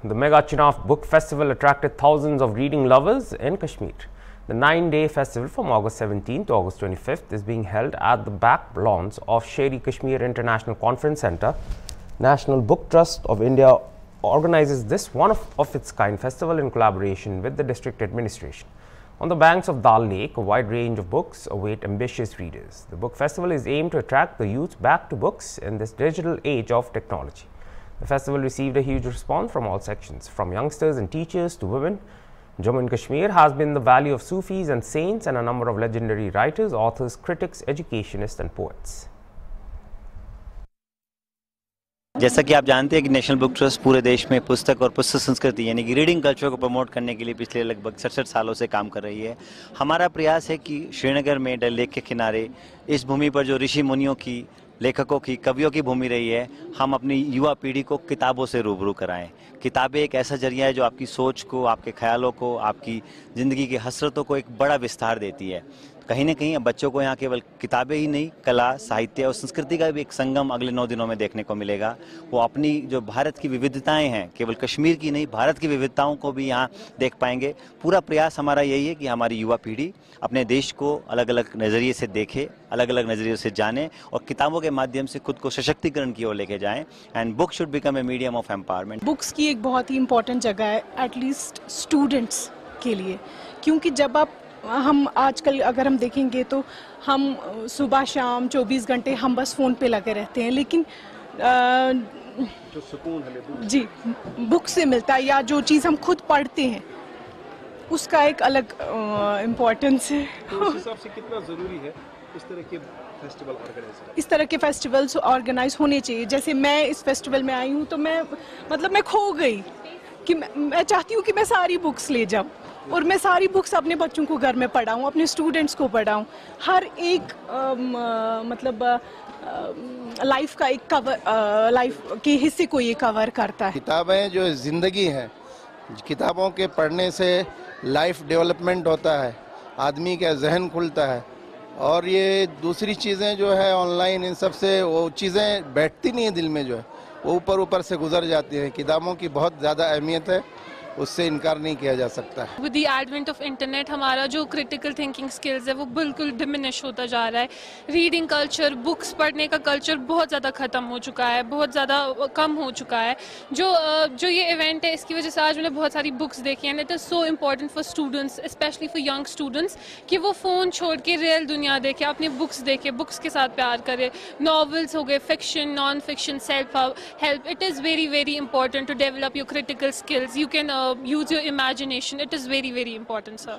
The Mega Chenab Book Festival attracted thousands of reading lovers in Kashmir. The 9-day festival from August 17 to August 25th is being held at the back lawns of Sher-e Kashmir International Conference Centre. National Book Trust of India organizes this one-of-its-kind festival in collaboration with the district administration. On the banks of Dal Lake, a wide range of books await ambitious readers. The book festival is aimed to attract the youth back to books in this digital age of technology. The festival received a huge response from all sections, from youngsters and teachers to women. Jammu and Kashmir has been the valley of Sufis and saints and a number of legendary writers, authors, critics, educationists and poets. जैसा कि आप जानते हैं कि national book trust पूरे देश में पुस्तक और पुस्तक संस्कृति यानी कि रीडिंग कल्चर को प्रमोट करने के लिए पिछले लगभग 67 सालों से काम कर रही है। हमारा प्रयास है कि श्रीनगर में डल लेक के किनारे इस भूमि पर जो ऋषि मुनियों की, लेखकों की, कवियों की भूमि रही है, हम अपनी युवा पीढ़ी को किताबों से रूबरू कराएं। किताबें एक ऐसा जरिया है जो आपकी सोच को, आपके ख्यालों को, आपकी ज़िंदगी की हसरतों को एक बड़ा विस्तार देती है। कहीं ना कहीं बच्चों को यहाँ केवल किताबें ही नहीं, कला, साहित्य और संस्कृति का भी एक संगम अगले 9 दिनों में देखने को मिलेगा। वो अपनी जो भारत की विविधताएं हैं, केवल कश्मीर की नहीं, भारत की विविधताओं को भी यहाँ देख पाएंगे। पूरा प्रयास हमारा यही है कि हमारी युवा पीढ़ी अपने देश को अलग अलग नज़रिए से देखे, अलग अलग नज़रिए से जाने और किताबों के माध्यम से खुद को सशक्तिकरण की ओर लेके जाएं। And book should become a medium of empowerment. Books की एक बहुत ही इंपॉर्टेंट जगह है एटलीस्ट स्टूडेंट्स के लिए, क्योंकि जब हम आजकल अगर हम देखेंगे तो हम सुबह शाम 24 घंटे हम बस फ़ोन पे लगे रहते हैं, लेकिन जो सुकून हमें जी बुक से मिलता है या जो चीज़ हम खुद पढ़ते हैं उसका एक अलग इम्पोर्टेंस है। तो उस हिसाब से कितना ज़रूरी है इस तरह के फेस्टिवल ऑर्गेनाइज? इस तरह के फेस्टिवल्स ऑर्गेनाइज होने चाहिए। जैसे मैं इस फेस्टिवल में आई हूँ तो मैं खो गई कि मैं चाहती हूँ कि मैं सारी बुक्स ले जाऊँ और मैं सारी बुक्स अपने बच्चों को घर में पढ़ाऊँ, अपने स्टूडेंट्स को पढ़ाऊँ। हर एक लाइफ का एक कवर, लाइफ के हिस्से को ये कवर करता है। किताबें जो ज़िंदगी है, किताबों के पढ़ने से लाइफ डेवलपमेंट होता है, आदमी का जहन खुलता है। और ये दूसरी चीज़ें जो है ऑनलाइन, इन सब से वो चीज़ें बैठती नहीं है दिल में, जो है वो ऊपर से गुजर जाती हैं। किताबों की बहुत ज़्यादा अहमियत है, उससे इनकार नहीं किया जा सकता है। With the advent of internet हमारा जो क्रिटिकल थिंकिंग स्किल्स है वो बिल्कुल डिमिनिश होता जा रहा है। रीडिंग कल्चर, बुक्स पढ़ने का कल्चर बहुत ज़्यादा ख़त्म हो चुका है, बहुत ज़्यादा कम हो चुका है। जो ये इवेंट है इसकी वजह से आज मैंने बहुत सारी बुक्स देखी हैं। It is so important for students, specially for young students, कि वो फ़ोन छोड़ के रियल दुनिया देखे, अपनी बुक्स देखे, बुक्स के साथ प्यार करे। नॉवेल्स हो गए, fiction, non fiction, self help. It is very very important to develop your critical skills. You can use your imagination. It is very, very important, sir.